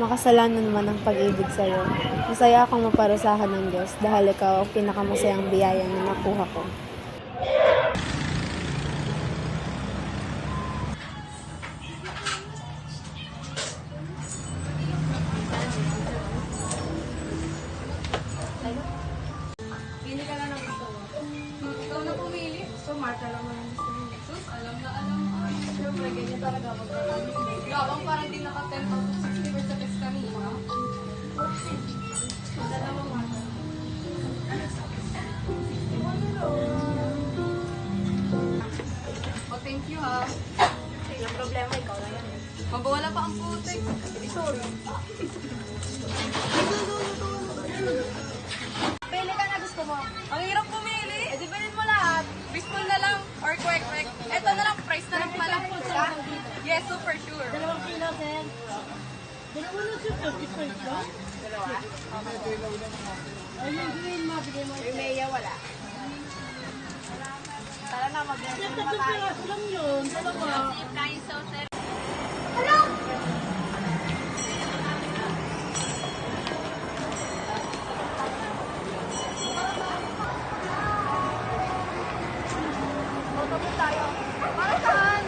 makasalanan man ang pag-ibig sa'yo. Masaya akong maparusahan ng Diyos dahil ikaw ang pinakamasayang biyaya na nakuha ko. Pili ka na ng gusto mo. Ikaw na pumili. So, Marta lang ang gusto mo. Sus, alam na alam mo. Siyempre, ganyan talaga magkakalit. Gabang parang di naka-10 to 60% sa test kanina. Dalawa, Marta. Oh, thank you ha. Yung problema, ikaw lang yan. Mabawala pa ang putik. Sorry. Pili ka na gusto mo. Ang hirap pumili. Eh, di bilhin mo lahat. Baseball na lang or kwek-kwek. Eto na lang, price na lang pala. Yes, super sure. Dalawang kilo, sir. Dalawa na siya, 35 lang. Dalawa? Ay, yung green mo, bigay mo. Yung Maya, wala. Tara na, mag-blend na tayo. Lang yun, dalawa. Para saan?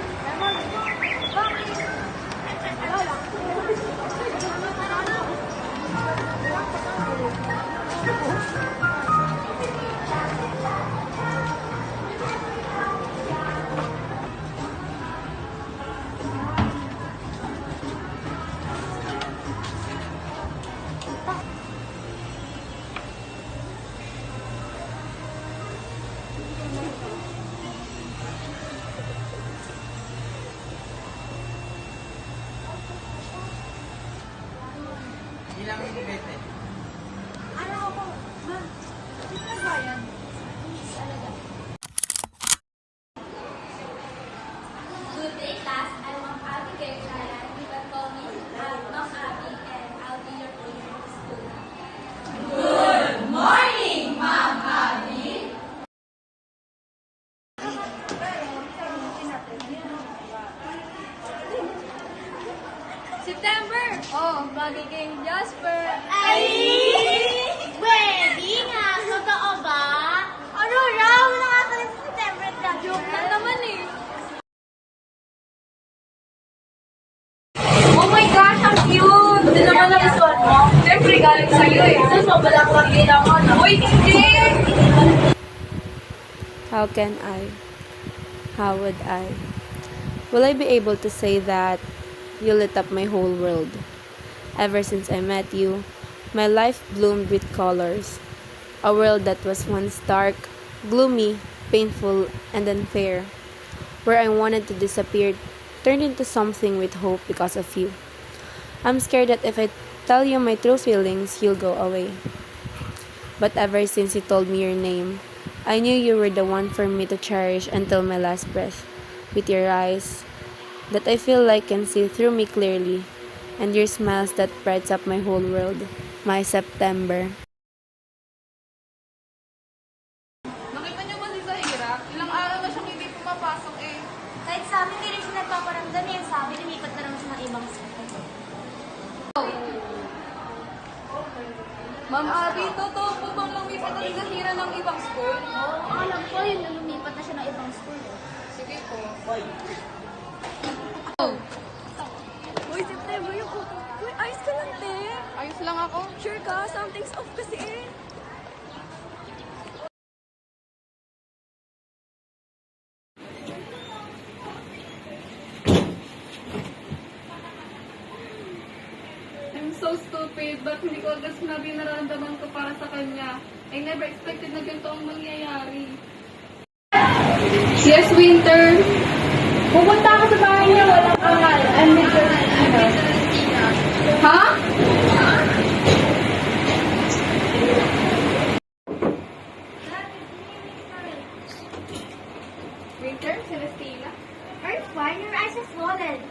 Ilang bete? Ano ako? Ma, ito ba yan? Good day, class. I'm Ma'am Abby Gertrude. You can call me Ma'am Abby, and I'll be your favorite student. September! Oh, magiging Jasper! Ay! Pwede nga, totoo ba? Ano raw? Wala nga pala sa September ka. Joke lang naman eh. Oh my gosh, ang cute! Hindi naman ang suot mo. Siyempre, galing sa'yo eh. Saan mo pala ko ang ginawa na? Uy, hindi! How can I? How would I? Will I be able to say that you lit up my whole world? Ever since I met you, my life bloomed with colors. A world that was once dark, gloomy, painful, and unfair, where I wanted to disappear, turned into something with hope because of you. I'm scared that if I tell you my true feelings, you'll go away. But ever since you told me your name, I knew you were the one for me to cherish until my last breath. With your eyes that I feel like can see through me clearly, and your smiles that brights up my whole world, my September. Nakita niyo ba si Zahira? Ilang araw na siyang hindi pumapasok eh. Kahit sa amin, hindi rin siya nagpaparamdam yan. Sabi, lumipat na naman siya ng ibang school. Ma'am Abby, totoo po bang lumipat na si Zahira ng ibang school? Oo, alam ko yun, lumipat na siya ng ibang school. Sige po. Uy, September yung kuto. Uy, ayos ka lang, te. Ayos lang ako. Sure ka? Something's off kasi eh. I'm so stupid. Ba't hindi ko agad sinabi na nararamdaman ko para sa kanya? I never expected na ganito ang mangyayari. Yes, Winter. Pupunta ako sa bahay niya, walang angal. I'm with Ha? Winter? Celestina? Earth, why your eyes are swollen?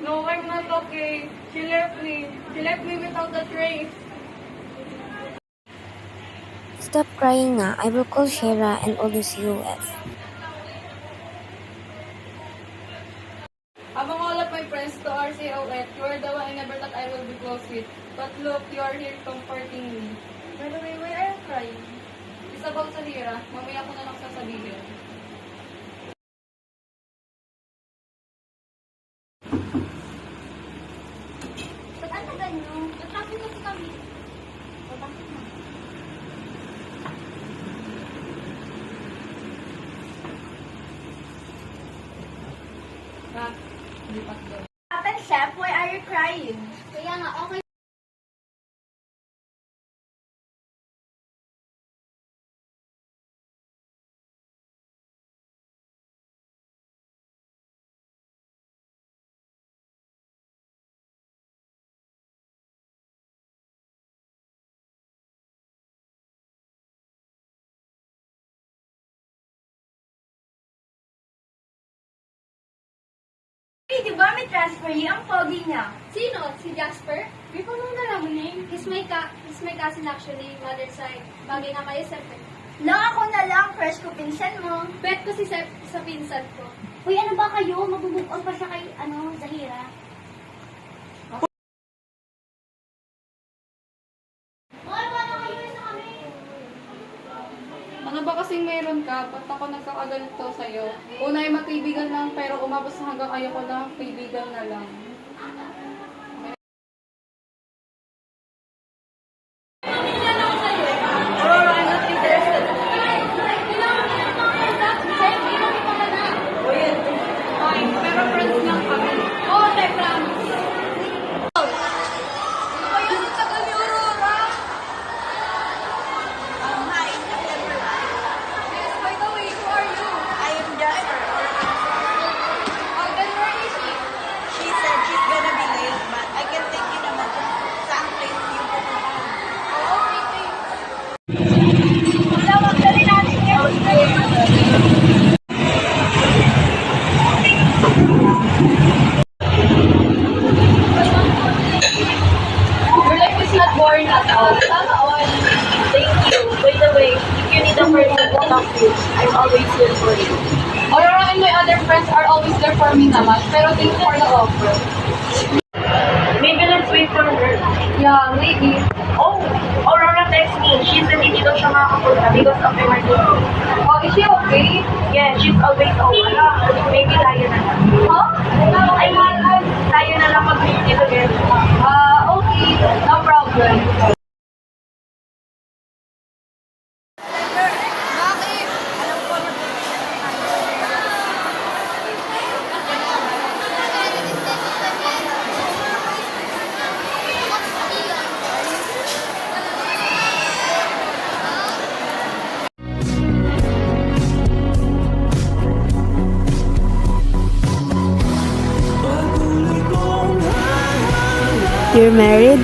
No, I'm not okay. She left me. She left me without a trace. Stop crying nga. I will call Shera and always UF. Among all of my friends to RCOF, you were the one I never thought I will be close with. But look, you are here comforting me. By the way, why are you crying? It's about Zahira. Mamaya ko na lang sasabihin. Ba't ang tagal nyo? Nag-traffic kasi kami. O, bakit na? Ha? Lipat doon. Kapag chef, why are you crying? Kaya nga, okay. Hey, di ba may transfer ang pogi niya? Sino? Si Jasper? Di pa mo nalaman name. He's my cousin actually, mother side. Bagay nga kayo, Sir. Lang ako na lang, crush ko pinsan mo. Bet ko si Sir sa pinsan ko. Uy, ano ba kayo? Mag-move on pa siya kay, Zahira. Ano ba kasing meron ka? Ba't ako nagkakaganito sa'yo? Una ay magkaibigan lang, pero umabot sa hanggang ayoko na, kaibigan na lang. Aurora, I'm not interested. Fine, pero friends lang kami. Oo, I promise. Ano ba yun? Ang tagal ni Aurora? Hi, everyone. Yes, by the way, who are you? I am Jasper. Oh, then where is she? She said she's gonna be late, but I can take you naman sa place you pupuntahan. Oh, okay, thanks. Tawag na rin natin yun. Your life is not boring at all. Sana all. Thank you. By the way, if you need a person to talk to, I'm always here for you. Aurora and my other friends are always there for me naman, pero thanks for the offer. Maybe let's wait for her. Yeah, maybe. Oh, Aurora texts me. She said hindi daw siya makakapunta because of emergency. Oh, is she okay? Yeah, she's always wala. Maybe tayo na lang. Huh? I mean, tayo na lang mag-meet together. Okay. No problem. You're married?